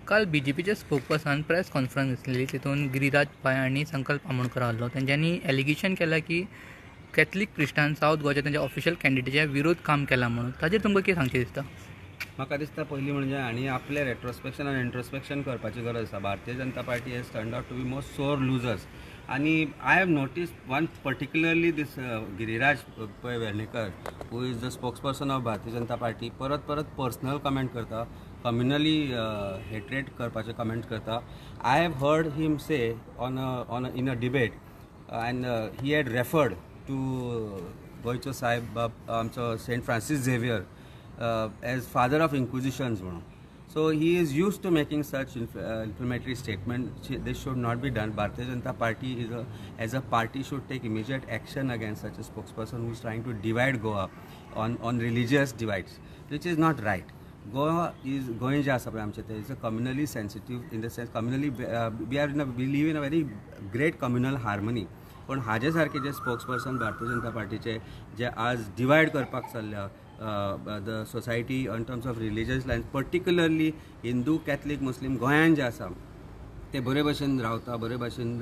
काल बीजेपीचे spokesperson press conference घेतलेली तितून गिरिराज पाय आणि संकल्प आमोणकर आलो त्यांनी एलिगेशन केला की कॅथलीक क्रिस्टान साऊथ गोवाच्या त्यांच्या ऑफिशियल कॅन्डिडेटच्या विरोध काम केला म्हणून ताजेर तुमकां कितें सांगचें दिसता? म्हाका दिसता पयलीं म्हणजे आनी आपले रेट्रोस्पेक्शन आनी इंट्रोस्पेक्शन करपाची गरज आसा. Bharatiya Janata Party has turned out to be most sore losers. आनी I have notice one particularly this Giriraj Pai Vernekar who is the spokesperson of Bharatiya Janata Party परत परत पर्सनल कमेंट करता, कम्युनली हेट्रेड करपाचे कमेंट करता. I have heard him say in a debate and he had referred to गोंयचो साहेब आमचो Saint Francis Xavier as father of inquisitions. So he is used to making such inflammatory statements. This should not be done. Bharatiya Janata Party as a party should take immediate action against such a spokesperson who is trying to divide Goa on religious divides, which is not right. Goa is going just is a communally sensitive in the sense communally we live in a very great communal harmony. पण हाजे सारखे जे spokesperson Bharatiya Janata पार्टीचे जे आज divide करपाक चल्ल्या the society in terms of religious lines, particularly Hindu Catholic Muslim गोंयान जे आसा ते बरे भशेन रावता, बरे भशेन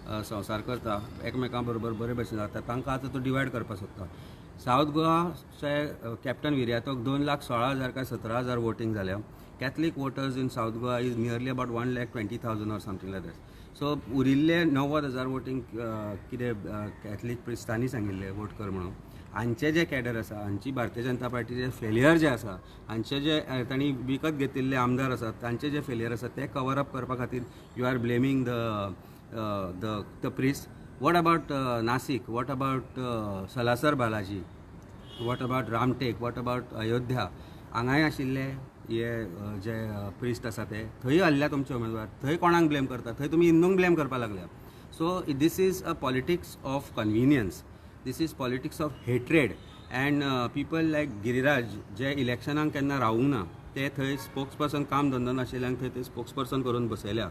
संवसार करता, एकमेकां बरोबर बरे भशेन रावता, तांकां आतां तो डिवायड करपाक सोदता. साऊथ गोवाचे कॅप्टन विर्यातोक 2,16,000 काय 17,000 वोटींग जाल्या. Catholic voters in south Goa is nearly about 1,20,000 or something like that. So उरिल्ले 90,000 वोटींग कितें कॅथलीक प्रिस्तांनी सांगिल्ले वोट कर म्हणून. हांचे जे कॅडर आसा, हांची भारतीय जनता पार्टीचे फेलियर जे आसा, हांचे जे तांणी विकत घेतिल्ले आमदार आसात तांचे जे फेलियर आसा ते कवर अप करपा खातीर you are blaming the priest. What about Nashik? What about Salasar Balaji? What about Ramtek? What about Ayodhya? हांगाय आशिल्ले हे जे प्रिस्ट आसा ते थंय हल्ल्या तुमचे उमेदवार. थंय कोणाक ब्लेम करता? थंय तुमी हिंदूंक ब्लेम करपाक लागल्या. So this is a politics of convenience. This is politics of hatred and people like Giriraj जे इलेक्शनाक केन्ना रावूंक ना ते थंय स्पोक्सपर्सन काम धंदो नाशिल्ल्यांक थंय ते स्पोक्सपर्सन करून बसयल्या.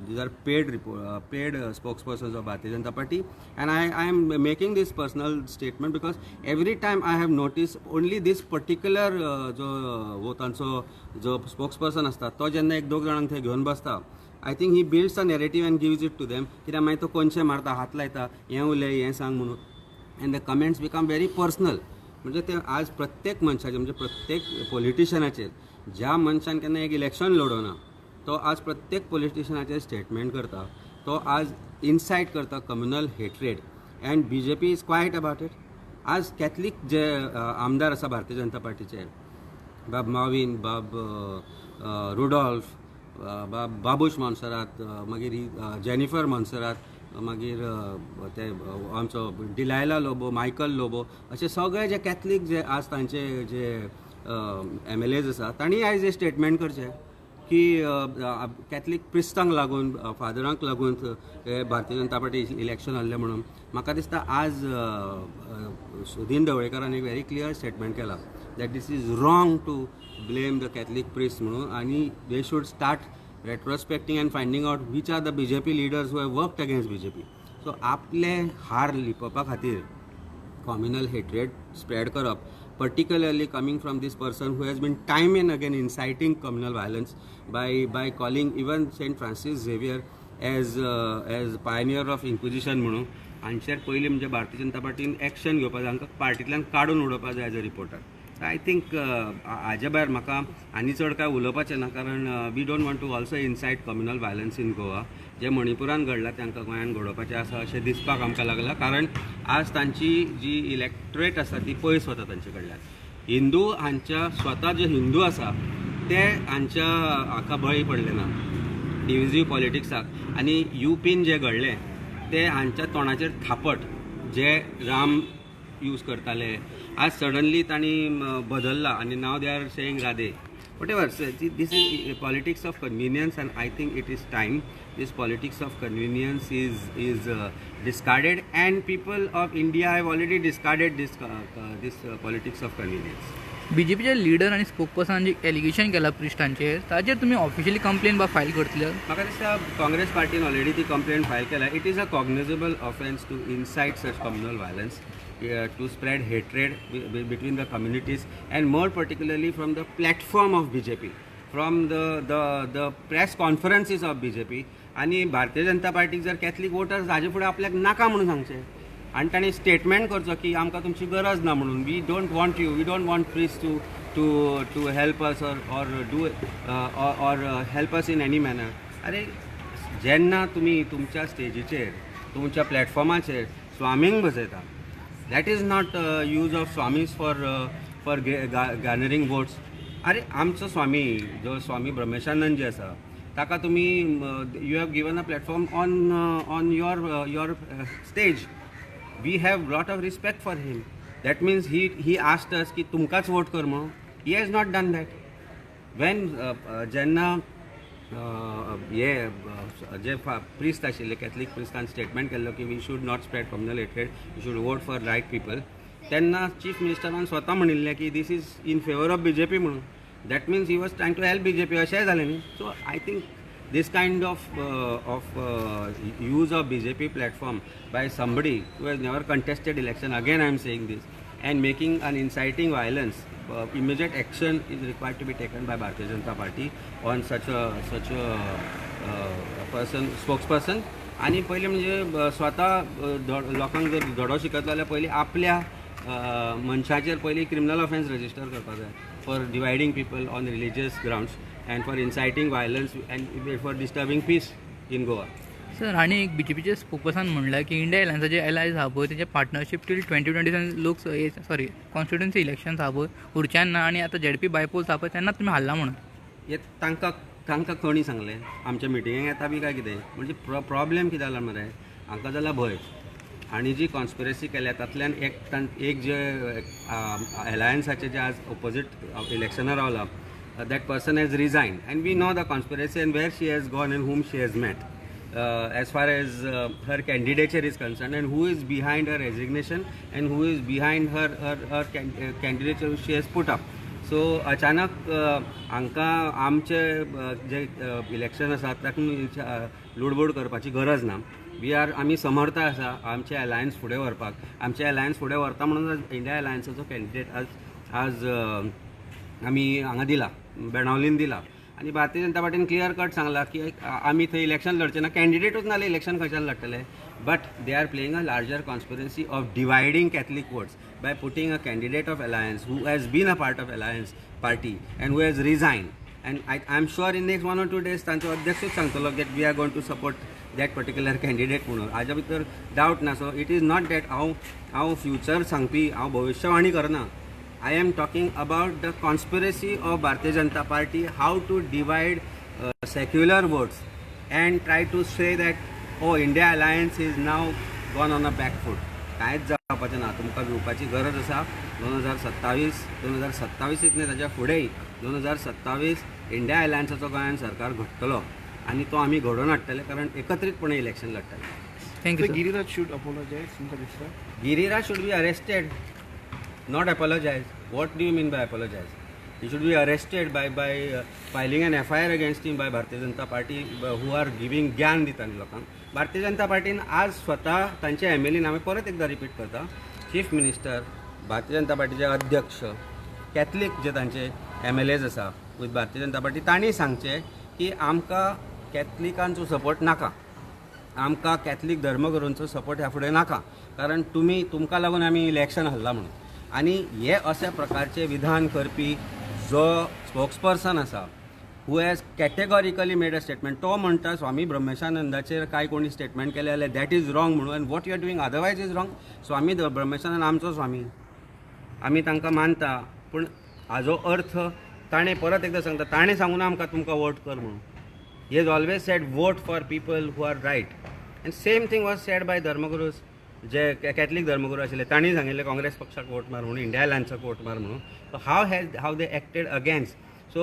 These are paid spokespersons of Bharatiya Janata Party, and I am making this personal statement because every time I have noticed only this particular जो तांचो जो स्पोक्सपर्सन आसता तो जेन्ना एक दोग जाणांक थंय घेवन बसता, I think he builds a narrative and gives it to them. कित्याक मागीर तो कोणशे मारता, हात लायता, हें उलय हें सांग म्हणून. And the comments become very personal. म्हणजे ते आज प्रत्येक मनशाचे म्हणजे प्रत्येक पॉलिटिशियनाचेर ज्या मनशान केन्ना एक इलेक्शन लडोना तो आज प्रत्येक पॉलिटिशियनाचेर स्टेटमेंट करता. तो आज इन्साइट करता communal hatred and BJP is quiet about it. आज कॅथलीक जे आमदार आसा भारतीय जनता पार्टीचे, बाब माविन, बाब रुडॉल्फ, बाब बाबूश मोन्सेरात, मागीर जेनिफर मोन्सेरात, मागीर ते आमचो डिलायला लोबो, मायकल लोबो, अशे सगळे जे कॅथलीक जे आज तांचे जे MLAs आसा तांणी आयज हे स्टेटमेंट करचे की कॅथलीक प्रिस्तांक लागून, फादरांक लागून भारतीय जनता पार्टी इलेक्शन आहलें म्हणून. म्हाका दिसता आज सुदीन ढवळेकरान एक व्हेरी क्लियर स्टेटमेंट केला that this is wrong to blame the Catholic priest म्हणून, आनी they should start retrospecting and finding out which are the BJP leaders who have worked against BJP. So आपले हार लिपोवपा खातीर communal hatred spread करप, particularly coming from this person who has been time and again inciting communal violence by calling even Saint Francis Xavier as pioneer of inquisition म्हणून. हांचेर पयलीं म्हणजे Bharatiya Janata पार्टीन action घेवपा जाय, हांकां पार्टींतल्यान काडून उडोवपा जाय as a reporter. I think हाजे भायर म्हाका आनी चड काय उलोवपाचें ना, कारण we don't want to also incite communal violence in Goa. जे मणिपुरान घडलां तांकां गोंयान घडोवपाचें आसा अशें दिसपाक आमकां लागलां, कारण आज तांची जी इलेक्टोरेट आसा ती पयस वता तांचे कडल्यान. हिंदू हांच्या स्वता जे हिंदू आसा ते हांच्या हाका बळी पडले ना डिविजीव पॉलिटिक्साक. आनी UPन जे घडलें ते हांच्या तोंडाचेर थापट जे राम यूज करताले आज सडनली तांणी बदलला आनी नाव they are saying Radhe. whatever. So this is politics of convenience, and I think it is time this politics of convenience is discarded, and people of India have already discarded this politics of convenience. बीजेपीचे leader आणि spokesperson जे allegation केला प्रिस्टांचेर ताजेर तुम्ही officially complain बा file करतले? म्हाका दिसता काँग्रेस पार्टीन ऑलरेडी ती कंप्लेन फायल केला. It is a cognizable offence to incite such communal violence, to spread hatred between the communities, and more particularly from the platform of BJP. From the press conferences of BJP. आनी भारतीय जनता पार्टीक जर Catholic voters हाजे फुडें आपल्याक नाका म्हणून सांगचें आनी ताणें स्टेटमेंट करचो की आमकां तुमची गरज ना म्हणून, we don't want you, we don't want please to help us or do or help us in any manner. अरे जेन्ना तुमी तुमच्या स्टेजीचेर तुमच्या प्लॅटफॉर्माचेर स्वामींक बसयता, that is not use of swamis for garnering votes. अरे आमचो स्वामी जो स्वामी ब्रह्मेशानंद जे आसा ताका तुमी you have given a platform on your stage. We have lot of respect for him. That means he asked us की तुमकांच वोट कर म्हणून. He has not done that. When जेन्ना जे प्रिस्ट आशिल्ले कॅथलीक प्रिस्टान स्टेटमेंट केल्लो की we should not spread communal hatred, we should vote for right people, तेन्ना चीफ मिनिस्टरान स्वता म्हणिल्लें की this is in favour of BJP म्हणून. That means he was trying to help BJP अशेंय जालें न्ही. So I think this kind of use of BJP platform by somebody who has never contested election, again I am saying this, and making an inciting violence, immediate action is required to be taken by Bharatiya Janata Party on such a person, spokesperson. आणि पहिले म्हणजे स्वता लोकांक जर धडो शिकयतलो जाल्यार पयलीं आपल्या मनशाचेर पयलीं क्रिमिनल ऑफेन्स रजिस्टर करपाक जाय for dividing people on religious grounds and for inciting violence and for disturbing peace in Goa. Sir आणि एक BJPचे स्पोकपर्सन म्हणला की इंडिया एलायन्साचे एलायज आहा पळय तेजे पार्टनरशीप टील 2027 कॉन्स्टिट्युन्सी इलेक्शन्स आहा पळय उरच्यान ना, आनी आतां ZP बायपोल्स आहा पळय तेन्ना तुमी हारला म्हणून. हे तांकां कोणी सांगलें? आमच्या मिटिंगेक येता बी काय कितें? म्हणजे प्रॉब्लेम कितें जाला मरे, हांकां जाला भंय. आणि जी कॉन्स्पिरसी केल्या तातल्यान एक जे एलायन्साचे जे आज ऑपोजीट इलेक्शनार रावला, that person has resigned, and we know the conspiracy and where she has gone and whom she has met, as far as her candidature is concerned, and who is behind her resignation and who is behind her candidature she has put up. So अचानक हांकां आमचे जे election आसा ताका लुडबूड करपाची गरज ना. आमी समर्थ आसा आमचे अलायन्स फुडें व्हरपाक. आमचे अलायन्स फुडें व्हरता म्हणून इंडिया अलायन्साचो कॅन्डिडेट आज आमी हांगा दिला, बेणावलीन दिला. आनी भारतीय जनता पार्टीन क्लियर कट सांगला की आमी थंय इलेक्शन लडचे ना, कॅन्डिडेटूच नाले, इलेक्शन कशाला लडटले. But they are playing a larger conspiracy of dividing Catholic votes by putting a candidate of alliance who has been a part of alliance party and who has resigned. And I'm sure in next 1 or 2 days तांचो अध्यक्षूच सांगतलो that we are going to support that particular candidate म्हणून. हाज्या भितर doubt ना. So it is not that हांव future सांगपी, हांव भविष्यवाणी करना. I am talking about the conspiracy of Bharatiya Janata Party, how to divide secular votes and try to say that, oh, India Alliance is now gone on a back foot. कांयच जावपाचें ना. तुमकां भिवपाची गरज आसा. 2027 न्ही, ताच्या फुडेंय 2027 इंडिया अलायन्साचो गोंयांत सरकार घडटलो आनी तो आमी घडोवन हाडटले, कारण एकत्रीतपणे इलेक्शन लडटले. थँक्यू. गिरिराज should apologize, तुमकां दिसता? Giriraj should be arrested, not apologize. What do you mean by apologize? He should be arrested by filing an FIR against him by Bharatiya Janata Party, who are giving ज्ञान दितात लोकांक. भारतीय जनता पार्टीन आज स्वता तांचे MLA हांवें परत एकदा रिपीट करता, चीफ मिनिस्टर, भारतीय जनता पार्टीचे अध्यक्ष, कॅथलीक जे तांचे MLAs आसा विथ भारतीय जनता पार्टी, तांणी सांगचें की आमकां कॅथलिकांचो सपोर्ट नाका, आमकां कॅथलीक धर्मगुरूंचो सपोर्ट ह्या फुडें नाका, कारण तुमकां लागून आमी इलेक्शन हरला म्हणून. आनी हे अशा प्रकारचे विधान करपी जो स्पोक्सपर्सन आसा, who has categorically made a statement, तो म्हणटा स्वामी ब्रह्मेशानंदाचेर काय कोणी स्टेटमेंट केले जाल्यार दॅट इज रॉंग म्हणून, and what you are doing otherwise is wrong. Swami Brahmeshanand आमचो स्वामी, आमी तांकां मानता, पूण हाजो अर्थ ताणें परत एकदां सांगता, ताणें सांगून आमकां तुमकां वोट कर म्हणून. He has always said vote for people who are right. And same thing was said by धर्मगुरूज, जे कॅथलीक धर्मगुरू आशिल्ले, तांणी सांगिल्लें काँग्रेस पक्षाक वोट मार म्हणून, इंडिया अलायन्साक वोट मार म्हणून. So how they acted against. So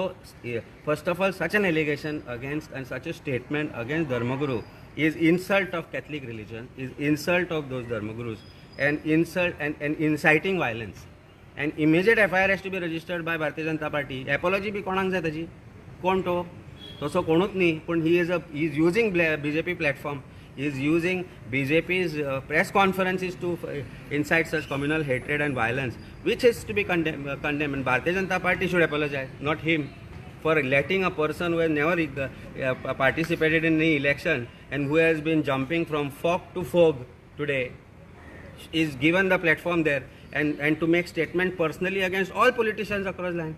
first of all, such an allegation against and such a statement against Dharmaguru is insult of Catholic religion, is insult of those Dharmagurus, and insult and inciting violence. And immediate FIR has to be registered by Bharatiya Janata Party. Apology भी कोणाक जाय ताची? कोण तो? तसो कोणूच न्ही, पण he is using BJP platform. He is using BJP's press conferences to incite such communal hatred and violence, which is to be condemned. And Bharatiya Janata Party should apologize, not him. for letting a person who has never participated in any election and who has been jumping from fog to fog today is given the platform there and to make statement personally against all politicians across line.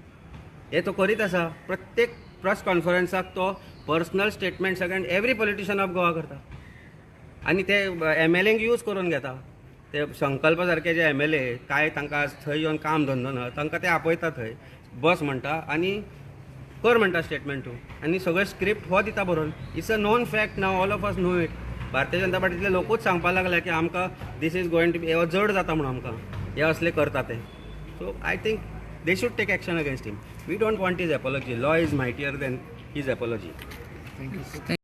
हे तो करीत आसा प्रत्येक press कॉन्फरन्साक तो personal statements against every politician of Goa करता आनी ते MLAंक use करून घेता. ते संकल्प सारके जे MLA काय तांकां थंय येवन काम धंदो ना तांकां ते आपयता थंय बस म्हणटा आनी कर म्हणटा स्टेटमेंट तूं आनी सगळे स्क्रिप्ट हो दिता बरोवन. It's a known fact now all of us know it. Bharatiya Janata पार्टीतले लोकूच सांगपाक लागले की आमकां this is going to be हे जड जाता म्हणून आमकां हे असले करता ते. So I think they should take action against him. We don't want his apology. Law is mightier than his apology. Thank you.